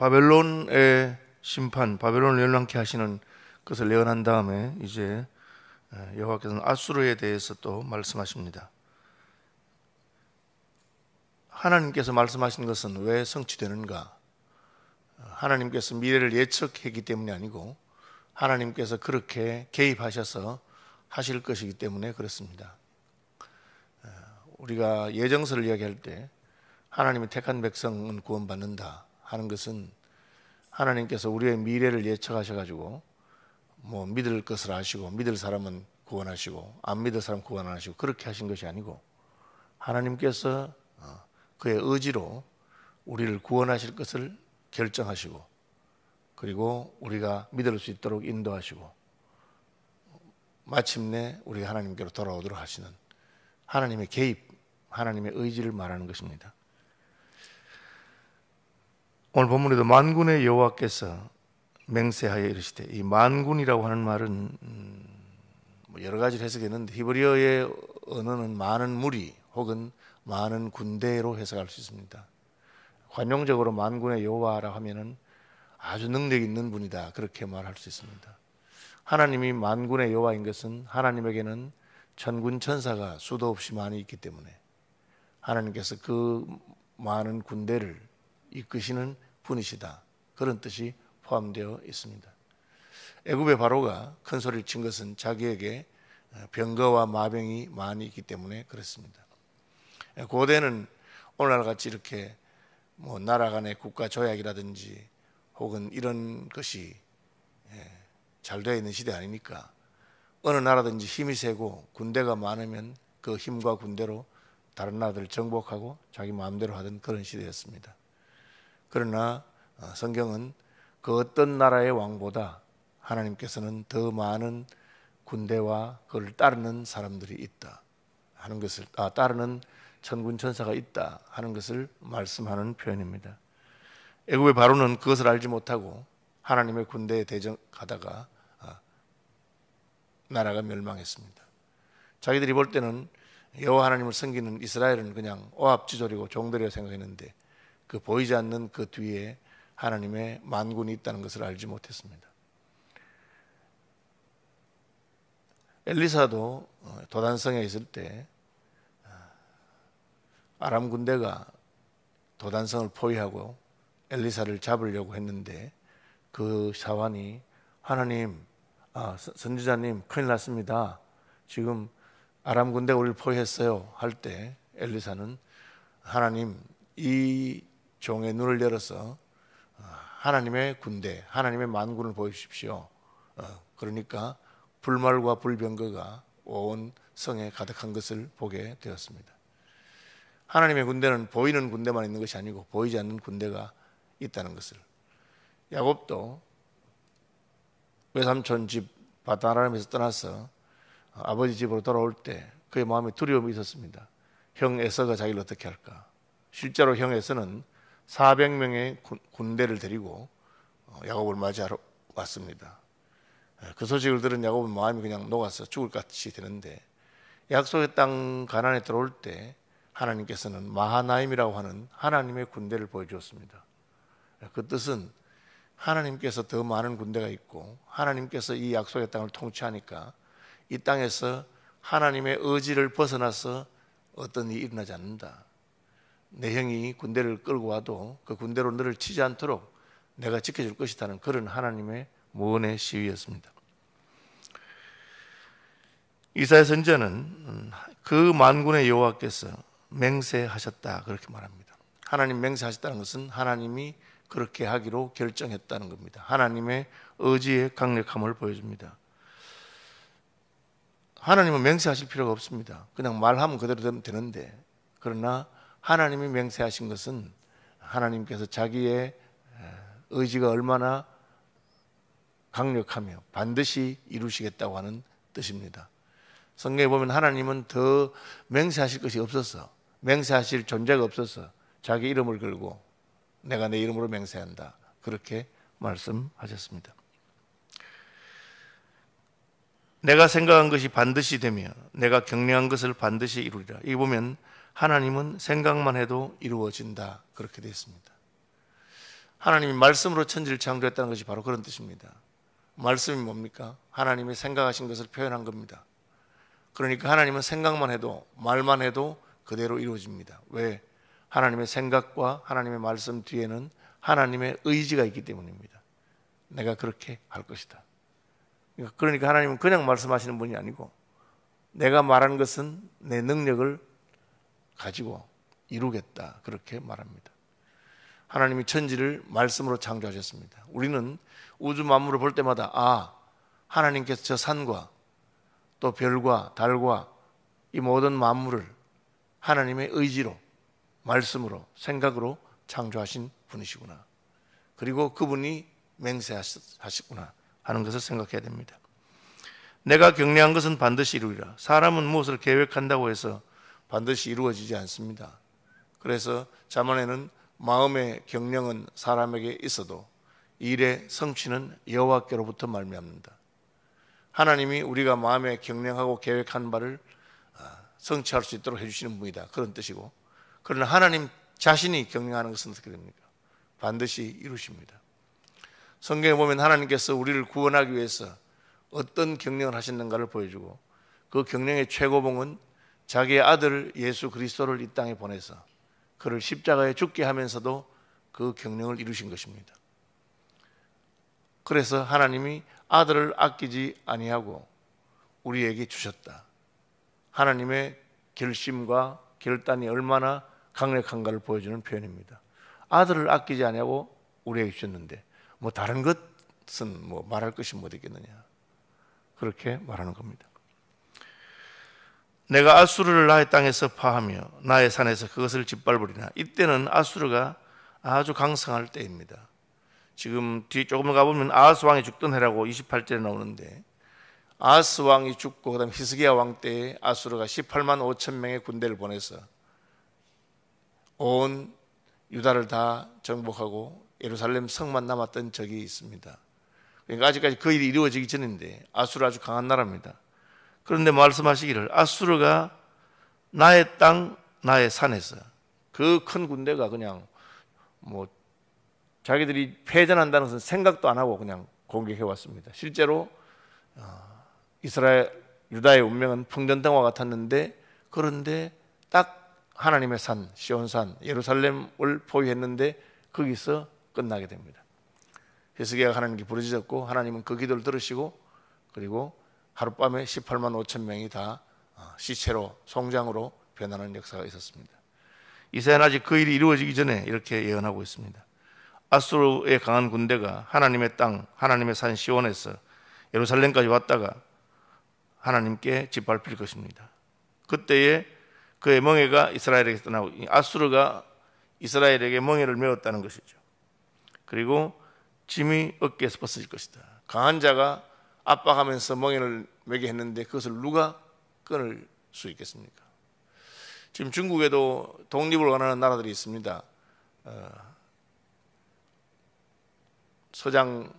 바벨론의 심판, 바벨론을 멸망케 하시는 것을 예언한 다음에 이제 여호와께서는 아수르에 대해서 또 말씀하십니다. 하나님께서 말씀하신 것은 왜 성취되는가? 하나님께서 미래를 예측했기 때문이 아니고 하나님께서 그렇게 개입하셔서 하실 것이기 때문에 그렇습니다. 우리가 예정서를 이야기할 때 하나님이 택한 백성은 구원받는다 하는 것은 하나님께서 우리의 미래를 예측하셔가지고 믿을 것을 아시고 믿을 사람은 구원하시고 안 믿을 사람 구원 안 하시고 그렇게 하신 것이 아니고 하나님께서 그의 의지로 우리를 구원하실 것을 결정하시고 그리고 우리가 믿을 수 있도록 인도하시고 마침내 우리가 하나님께로 돌아오도록 하시는 하나님의 개입, 하나님의 의지를 말하는 것입니다. 오늘 본문에도 만군의 여호와께서 맹세하여 이르시되, 이 만군이라고 하는 말은 여러 가지를 해석했는데 히브리어의 언어는 많은 무리 혹은 많은 군대로 해석할 수 있습니다. 관용적으로 만군의 여호와라 하면은 아주 능력 있는 분이다 그렇게 말할 수 있습니다. 하나님이 만군의 여호와인 것은 하나님에게는 천군 천사가 수도 없이 많이 있기 때문에 하나님께서 그 많은 군대를 이끄시는 분이시다 그런 뜻이 포함되어 있습니다. 애굽의 바로가 큰 소리를 친 것은 자기에게 병거와 마병이 많이 있기 때문에 그렇습니다. 고대는 오늘날 같이 이렇게 나라 간의 국가 조약이라든지 혹은 이런 것이 잘 되어 있는 시대 아니니까 어느 나라든지 힘이 세고 군대가 많으면 그 힘과 군대로 다른 나라들을 정복하고 자기 마음대로 하던 그런 시대였습니다. 그러나 성경은 그 어떤 나라의 왕보다 하나님께서는 더 많은 군대와 그를 따르는 사람들이 있다 하는 것을 따르는 천군 천사가 있다 하는 것을 말씀하는 표현입니다. 애굽의 바로는 그것을 알지 못하고 하나님의 군대에 대적하다가 나라가 멸망했습니다. 자기들이 볼 때는 여호와 하나님을 섬기는 이스라엘은 그냥 오합지졸이고 종들이라 생각했는데 그 보이지 않는 그 뒤에 하나님의 만군이 있다는 것을 알지 못했습니다. 엘리사도 도단성에 있을 때 아람 군대가 도단성을 포위하고 엘리사를 잡으려고 했는데 그 사환이 하나님, 선지자님 큰일 났습니다. 지금 아람 군대가 우리를 포위했어요 할 때 엘리사는 하나님 이 종의 눈을 열어서 하나님의 군대, 하나님의 만군을 보여주십시오. 그러니까 불말과 불병거가 온 성에 가득한 것을 보게 되었습니다. 하나님의 군대는 보이는 군대만 있는 것이 아니고 보이지 않는 군대가 있다는 것을. 야곱도 외삼촌 집 바다람에서 떠나서 아버지 집으로 돌아올 때 그의 마음에 두려움이 있었습니다. 형 에서가 자기를 어떻게 할까? 실제로 형 에서는 400명의 군대를 데리고 야곱을 맞이하러 왔습니다. 그 소식을 들은 야곱은 마음이 그냥 녹아서 죽을 것 같이 되는데 약속의 땅 가나안에 들어올 때 하나님께서는 마하나임이라고 하는 하나님의 군대를 보여주었습니다. 그 뜻은 하나님께서 더 많은 군대가 있고 하나님께서 이 약속의 땅을 통치하니까 이 땅에서 하나님의 의지를 벗어나서 어떤 일이 일어나지 않는다. 내 형이 군대를 끌고 와도 그 군대로 너를 치지 않도록 내가 지켜줄 것이라는 그런 하나님의 무언의 시위였습니다. 이사야 선지자는 그 만군의 여호와께서 맹세하셨다 그렇게 말합니다. 하나님 맹세하셨다는 것은 하나님이 그렇게 하기로 결정했다는 겁니다. 하나님의 의지의 강력함을 보여줍니다. 하나님은 맹세하실 필요가 없습니다. 그냥 말하면 그대로 되면 되는데 그러나 하나님이 맹세하신 것은 하나님께서 자기의 의지가 얼마나 강력하며 반드시 이루시겠다고 하는 뜻입니다. 성경에 보면 하나님은 더 맹세하실 것이 없어서 맹세하실 존재가 없어서 자기 이름을 걸고 내가 내 이름으로 맹세한다 그렇게 말씀하셨습니다. 내가 생각한 것이 반드시 되며 내가 경영한 것을 반드시 이루리라. 이 보면 하나님은 생각만 해도 이루어진다 그렇게 되어 있습니다. 하나님이 말씀으로 천지를 창조했다는 것이 바로 그런 뜻입니다. 말씀이 뭡니까? 하나님이 생각하신 것을 표현한 겁니다. 그러니까 하나님은 생각만 해도 말만 해도 그대로 이루어집니다. 왜? 하나님의 생각과 하나님의 말씀 뒤에는 하나님의 의지가 있기 때문입니다. 내가 그렇게 할 것이다. 그러니까 하나님은 그냥 말씀하시는 분이 아니고 내가 말한 것은 내 능력을 가지고 이루겠다, 그렇게 말합니다. 하나님이 천지를 말씀으로 창조하셨습니다. 우리는 우주 만물을 볼 때마다 하나님께서 저 산과 또 별과 달과 이 모든 만물을 하나님의 의지로, 말씀으로, 생각으로 창조하신 분이시구나. 그리고 그분이 맹세하셨구나 하는 것을 생각해야 됩니다. 내가 경량한 것은 반드시 이루리라. 사람은 무엇을 계획한다고 해서 반드시 이루어지지 않습니다. 그래서 잠언에는 마음의 경영은 사람에게 있어도 일의 성취는 여호와께로부터 말미암는다. 하나님이 우리가 마음에 경영하고 계획한 바를 성취할 수 있도록 해주시는 분이다, 그런 뜻이고, 그러나 하나님 자신이 경영하는 것은 어떻게 됩니까? 반드시 이루십니다. 성경에 보면 하나님께서 우리를 구원하기 위해서 어떤 경영을 하셨는가를 보여주고, 그 경영의 최고봉은 자기의 아들 예수 그리스도를 이 땅에 보내서 그를 십자가에 죽게 하면서도 그 경영을 이루신 것입니다. 그래서 하나님이 아들을 아끼지 아니하고 우리에게 주셨다. 하나님의 결심과 결단이 얼마나 강력한가를 보여주는 표현입니다. 아들을 아끼지 아니하고 우리에게 주셨는데 다른 것은 말할 것이 뭐 있겠느냐, 그렇게 말하는 겁니다. 내가 아수르를 나의 땅에서 파하며 나의 산에서 그것을 짓밟으리나. 이때는 아수르가 아주 강성할 때입니다. 지금 뒤 조금 가보면 아하스 왕이 죽던 해라고 28절에 나오는데, 아하스 왕이 죽고 그다음 히스기야 왕 때에 아수르가 18만 5천 명의 군대를 보내서 온 유다를 다 정복하고 예루살렘 성만 남았던 적이 있습니다. 그러니까 아직까지 그 일이 이루어지기 전인데 아수르 아주 강한 나라입니다. 그런데 말씀하시기를 아수르가 나의 땅 나의 산에서, 그 큰 군대가 그냥 자기들이 패전한다는 것은 생각도 안 하고 그냥 공격해 왔습니다. 실제로 이스라엘 유다의 운명은 풍전등화 같았는데, 그런데 딱 하나님의 산 시온산 예루살렘을 포위했는데 거기서 끝나게 됩니다. 히스기야가 하나님께 부르짖었고 하나님은 그 기도를 들으시고, 그리고 하룻밤에 18만 5천 명이 다 시체로 송장으로 변하는 역사가 있었습니다. 이사야는 아직 그 일이 이루어지기 전에 이렇게 예언하고 있습니다. 아수르의 강한 군대가 하나님의 땅 하나님의 산 시온에서 예루살렘까지 왔다가 하나님께 짓밟힐 것입니다. 그때에 그의 멍에가 이스라엘에게 떠나고, 아수르가 이스라엘에게 멍에를 메웠다는 것이죠. 그리고 짐이 어깨에서 벗어질 것이다. 강한 자가 압박하면서 멍에를 매게 했는데 그것을 누가 끊을 수 있겠습니까? 지금 중국에도 독립을 원하는 나라들이 있습니다. 서장,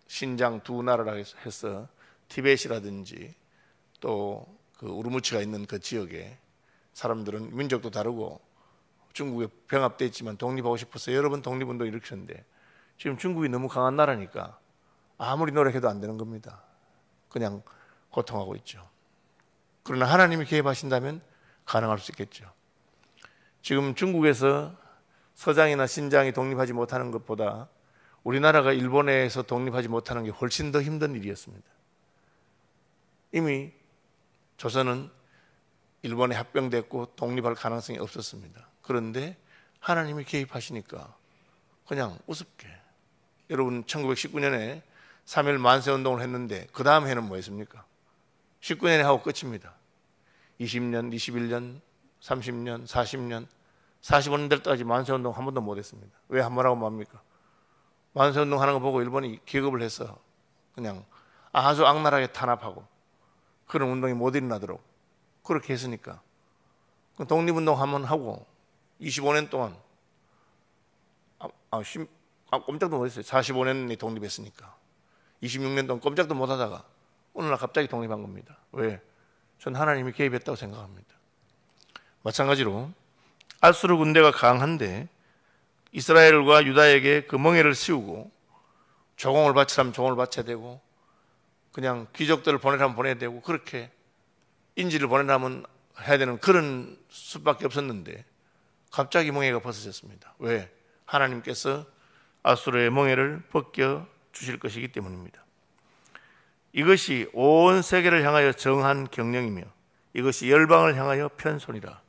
신장 두 나라라 해서 티벳이라든지 또 그 우르무치가 있는 그 지역에 사람들은 민족도 다르고 중국에 병합되어 있지만 독립하고 싶어서 여러 번 독립운동을 일으켰는데, 지금 중국이 너무 강한 나라니까 아무리 노력해도 안 되는 겁니다. 그냥 고통하고 있죠. 그러나 하나님이 개입하신다면 가능할 수 있겠죠. 지금 중국에서 서장이나 신장이 독립하지 못하는 것보다 우리나라가 일본에서 독립하지 못하는 게 훨씬 더 힘든 일이었습니다. 이미 조선은 일본에 합병됐고 독립할 가능성이 없었습니다. 그런데 하나님이 개입하시니까 그냥 우습게, 여러분 1919년에 3.1 만세운동을 했는데 그 다음 해는 뭐 했습니까? 19년에 하고 끝입니다. 20년, 21년, 30년, 40년, 45년 될 때까지 만세운동 한 번도 못 했습니다. 왜 한 번 하고 맙니까? 만세운동 하는 거 보고 일본이 기겁을 해서 그냥 아주 악랄하게 탄압하고 그런 운동이 못 일어나도록 그렇게 했으니까, 독립운동 한번 하고 25년 동안 꼼짝도 못했어요. 45년이 독립했으니까 26년 동안 꼼짝도 못하다가 어느 날 갑자기 독립한 겁니다. 왜? 전 하나님이 개입했다고 생각합니다. 마찬가지로 아수르 군대가 강한데 이스라엘과 유다에게 그 멍에를 씌우고 조공을 바치라면 조공을 바쳐야 되고 그냥 귀족들을 보내라면 보내야 되고 그렇게 인지를 보내라면 해야 되는 그런 수밖에 없었는데 갑자기 멍에가 벗어졌습니다. 왜? 하나님께서 아수르의 멍에를 벗겨 주실 것이기 때문입니다. 이것이 온 세계를 향하여 정한 경령이며 이것이 열방을 향하여 편손이라.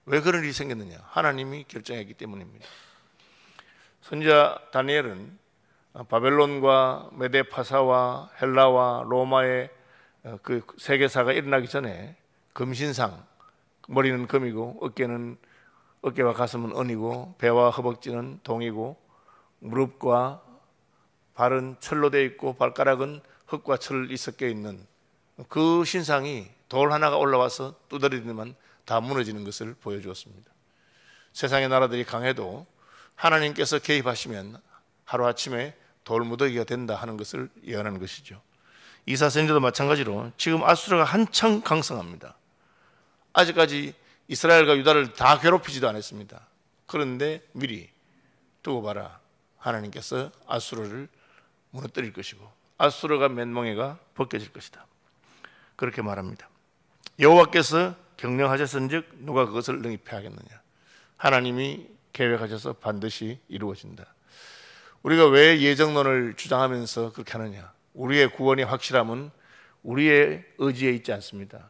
왜 그런 일이 생겼느냐? 하나님이 결정했기 때문입니다. 선지자 다니엘은 바벨론과 메데파사와 헬라와 로마의 그 세계사가 일어나기 전에 금신상, 머리는 금이고 어깨와 가슴은 은이고 배와 허벅지는 동이고 무릎과 발은 철로 되어 있고 발가락은 흙과 철이 섞여 있는 그 신상이 돌 하나가 올라와서 두드리면 다 무너지는 것을 보여주었습니다. 세상의 나라들이 강해도 하나님께서 개입하시면 하루아침에 돌무더기가 된다 하는 것을 예언하는 것이죠. 이사선지도 마찬가지로 지금 아수르가 한창 강성합니다. 아직까지 이스라엘과 유다를 다 괴롭히지도 않았습니다. 그런데 미리 두고 봐라. 하나님께서 아수르를 무너뜨릴 것이고 아수르가 맨멍에가 벗겨질 것이다. 그렇게 말합니다. 여호와께서 경영하셨은즉 누가 그것을 능히 패하겠느냐. 하나님이 계획하셔서 반드시 이루어진다. 우리가 왜 예정론을 주장하면서 그렇게 하느냐. 우리의 구원이 확실함은 우리의 의지에 있지 않습니다.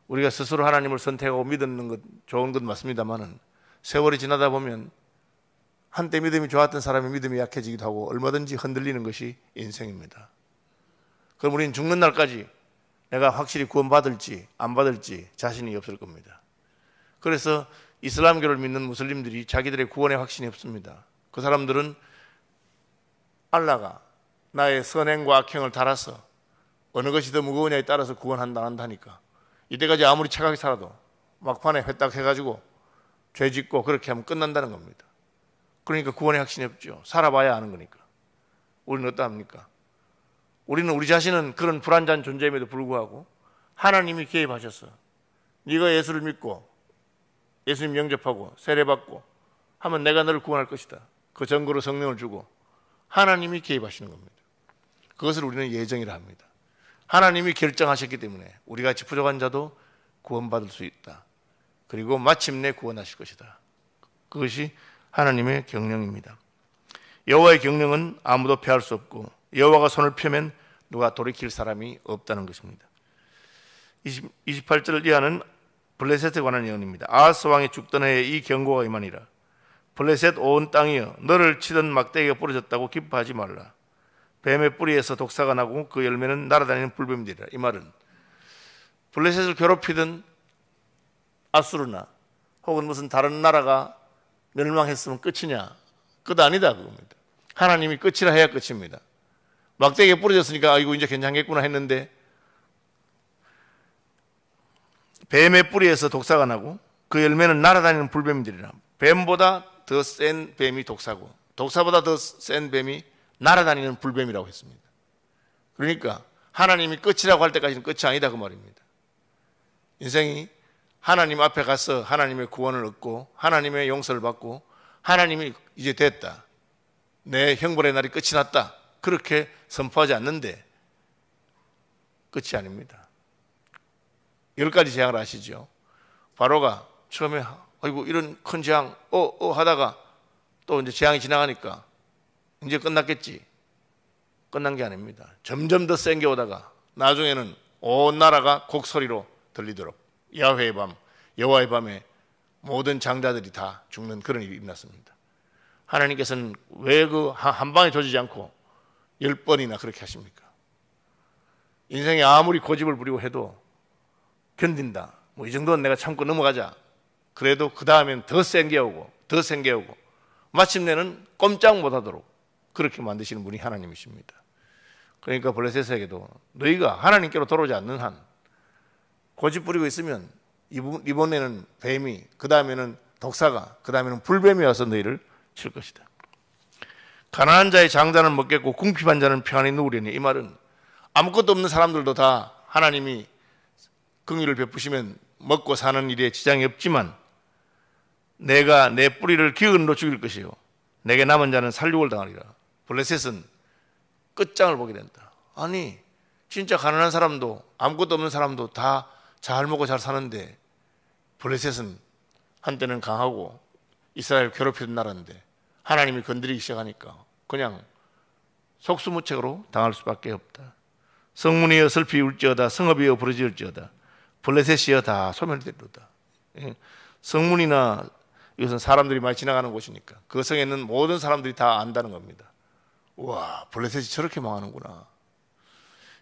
우리가 스스로 하나님을 선택하고 믿는 것 좋은 건 맞습니다만 세월이 지나다 보면 한때 믿음이 좋았던 사람이 믿음이 약해지기도 하고 얼마든지 흔들리는 것이 인생입니다. 그럼 우리는 죽는 날까지 내가 확실히 구원받을지 안 받을지 자신이 없을 겁니다. 그래서 이슬람교를 믿는 무슬림들이 자기들의 구원의 확신이 없습니다. 그 사람들은 알라가 나의 선행과 악행을 달아서 어느 것이 더 무거우냐에 따라서 구원한다니까 이때까지 아무리 착하게 살아도 막판에 회딱해가지고 죄 짓고 그렇게 하면 끝난다는 겁니다. 그러니까 구원의 확신이 없죠. 살아봐야 아는 거니까. 우리는 어떠합니까? 우리는 우리 자신은 그런 불완전한 존재임에도 불구하고 하나님이 개입하셨어. 네가 예수를 믿고 예수님 영접하고 세례받고 하면 내가 너를 구원할 것이다. 그 증거로 성령을 주고 하나님이 개입하시는 겁니다. 그것을 우리는 예정이라 합니다. 하나님이 결정하셨기 때문에 우리같이 부족한 자도 구원받을 수 있다. 그리고 마침내 구원하실 것이다. 그것이 하나님의 경령입니다. 여호와의 경령은 아무도 패할 수 없고 여호와가 손을 펴면 누가 돌이킬 사람이 없다는 것입니다. 28절 이하는 블레셋에 관한 예언입니다. 아하스 왕이 죽던 해에 이 경고가 임하니라. 블레셋 온 땅이여 너를 치던 막대기가 부러졌다고 기뻐하지 말라. 뱀의 뿌리에서 독사가 나고 그 열매는 날아다니는 불뱀들이라. 이 말은 블레셋을 괴롭히던 아수르나 혹은 무슨 다른 나라가 멸망했으면 끝이냐? 끝 아니다 그겁니다. 하나님이 끝이라 해야 끝입니다. 막대기에 부러졌으니까 아이고 이제 괜찮겠구나 했는데 뱀의 뿌리에서 독사가 나고 그 열매는 날아다니는 불뱀들이라. 뱀보다 더 센 뱀이 독사고 독사보다 더 센 뱀이 날아다니는 불뱀이라고 했습니다. 그러니까 하나님이 끝이라고 할 때까지는 끝이 아니다 그 말입니다. 인생이 하나님 앞에 가서 하나님의 구원을 얻고 하나님의 용서를 받고 하나님이 이제 됐다. 내 형벌의 날이 끝이 났다. 그렇게 선포하지 않는데 끝이 아닙니다. 10가지 재앙을 아시죠? 바로가 처음에 아이고 이런 큰 재앙 하다가 또 이제 재앙이 지나가니까 이제 끝났겠지. 끝난 게 아닙니다. 점점 더 센 게 오다가 나중에는 온 나라가 곡소리로 들리도록 야훼의 밤, 여호와의 밤에 모든 장자들이 다 죽는 그런 일이 일어났습니다. 하나님께서는 왜 그 한 방에 조지지 않고 10번이나 그렇게 하십니까? 인생에 아무리 고집을 부리고 해도 견딘다. 뭐 이 정도는 내가 참고 넘어가자. 그래도 그 다음엔 더 센 게 오고 더 센 게 오고 마침내는 꼼짝 못하도록 그렇게 만드시는 분이 하나님이십니다. 그러니까 블레셋에게도 너희가 하나님께로 돌아오지 않는 한 고집 부리고 있으면 이번에는 뱀이, 그 다음에는 독사가, 그 다음에는 불뱀이 와서 너희를 칠 것이다. 가난한 자의 장자는 먹겠고 궁핍한 자는 평안히 누우려니. 이 말은 아무것도 없는 사람들도 다 하나님이 긍휼을 베푸시면 먹고 사는 일에 지장이 없지만 내가 내 뿌리를 기근으로 죽일 것이요 내게 남은 자는 살육을 당하리라. 블레셋은 끝장을 보게 된다. 아니 진짜 가난한 사람도 아무것도 없는 사람도 다 잘 먹고 잘 사는데 블레셋은 한때는 강하고 이스라엘 괴롭히던 나라인데 하나님이 건드리기 시작하니까 그냥 속수무책으로 당할 수밖에 없다. 성문이여 슬피 울지어다 성읍이여 부르짖을지어다 블레셋이여 다 소멸되리로다. 성문이나 이것은 사람들이 많이 지나가는 곳이니까 그 성에 있는 모든 사람들이 다 안다는 겁니다. 와, 블레셋이 저렇게 망하는구나.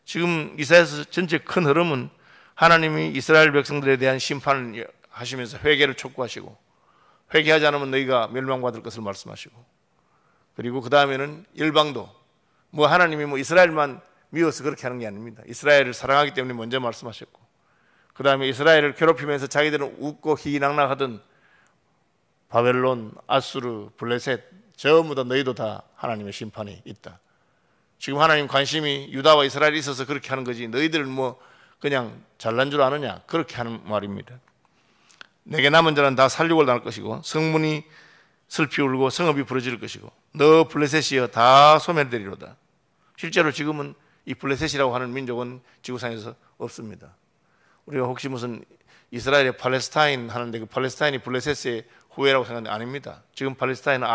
지금 이사야서 전체 큰 흐름은 하나님이 이스라엘 백성들에 대한 심판을 하시면서 회개를 촉구하시고 회개하지 않으면 너희가 멸망받을 것을 말씀하시고 그리고 그 다음에는 열방도 뭐 하나님이 뭐 이스라엘만 미워서 그렇게 하는 게 아닙니다. 이스라엘을 사랑하기 때문에 먼저 말씀하셨고 그 다음에 이스라엘을 괴롭히면서 자기들은 웃고 희낙낙하던 바벨론, 아수르, 블레셋 전부 다 너희도 다 하나님의 심판이 있다. 지금 하나님 관심이 유다와 이스라엘에 있어서 그렇게 하는 거지 너희들은 뭐 그냥 잘난 줄 아느냐 그렇게 하는 말입니다. 내게 남은 자는 다 살육을 당할 것이고 성문이 슬피 울고 성읍이 부러질 것이고 너 블레셋이여 다 소멸되리로다. 실제로 지금은 이 블레셋이라고 하는 민족은 지구상에서 없습니다. 우리가 혹시 무슨 이스라엘의 팔레스타인 하는데 그 팔레스타인이 블레셋의 후예라고 생각하는데 아닙니다. 지금 팔레스타인은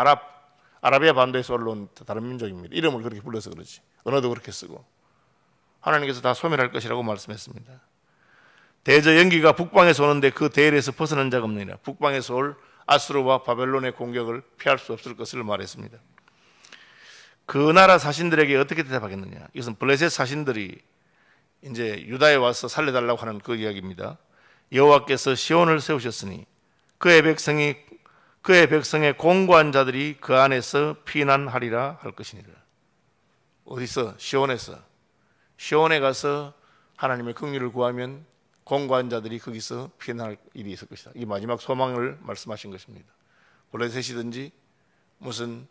아라비아 반도에서 올라온 다른 민족입니다. 이름을 그렇게 불러서 그렇지 언어도 그렇게 쓰고 하나님께서 다 소멸할 것이라고 말씀했습니다. 대저 연기가 북방에서 오는데 그 대열에서 벗어난 자가 없느니라. 북방에서 올 아수르와 바벨론의 공격을 피할 수 없을 것을 말했습니다. 그 나라 사신들에게 어떻게 대답하겠느냐. 이것은 블레셋 사신들이 이제 유다에 와서 살려달라고 하는 그 이야기입니다. 여호와께서 시온을 세우셨으니 그의 백성의 공고한 자들이 그 안에서 피난하리라 할 것이니라. 어디서? 시온에 가서 하나님의 긍휼을 구하면 공고한 자들이 거기서 피난할 일이 있을 것이다. 이 마지막 소망을 말씀하신 것입니다. 블레셋이든지 무슨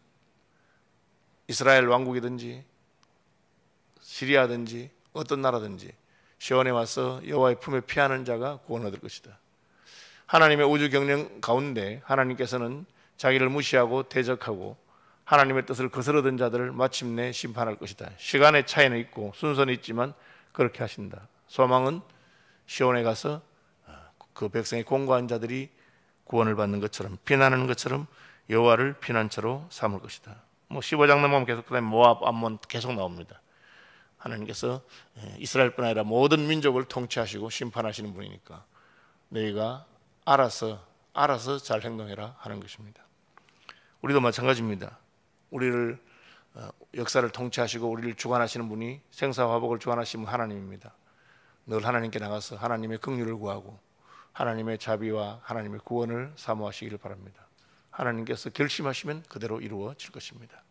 이스라엘 왕국이든지 시리아든지 어떤 나라든지 시온에 와서 여호와의 품에 피하는 자가 구원을 얻을 것이다. 하나님의 우주 경영 가운데 하나님께서는 자기를 무시하고 대적하고 하나님의 뜻을 거스르던 자들을 마침내 심판할 것이다. 시간의 차이는 있고 순서는 있지만 그렇게 하신다. 소망은 시온에 가서 그 백성의 공고한 자들이 구원을 받는 것처럼 피난하는 것처럼 여호와를 피난처로 삼을 것이다. 뭐 15장 넘어가면 계속 그다음에 모압, 암몬 계속 나옵니다. 하나님께서 이스라엘뿐 아니라 모든 민족을 통치하시고 심판하시는 분이니까 너희가 알아서 잘 행동해라 하는 것입니다. 우리도 마찬가지입니다. 우리를 역사를 통치하시고 우리를 주관하시는 분이 생사화복을 주관하시는 하나님입니다. 늘 하나님께 나가서 하나님의 긍휼을 구하고 하나님의 자비와 하나님의 구원을 사모하시기를 바랍니다. 하나님께서 결심하시면 그대로 이루어질 것입니다.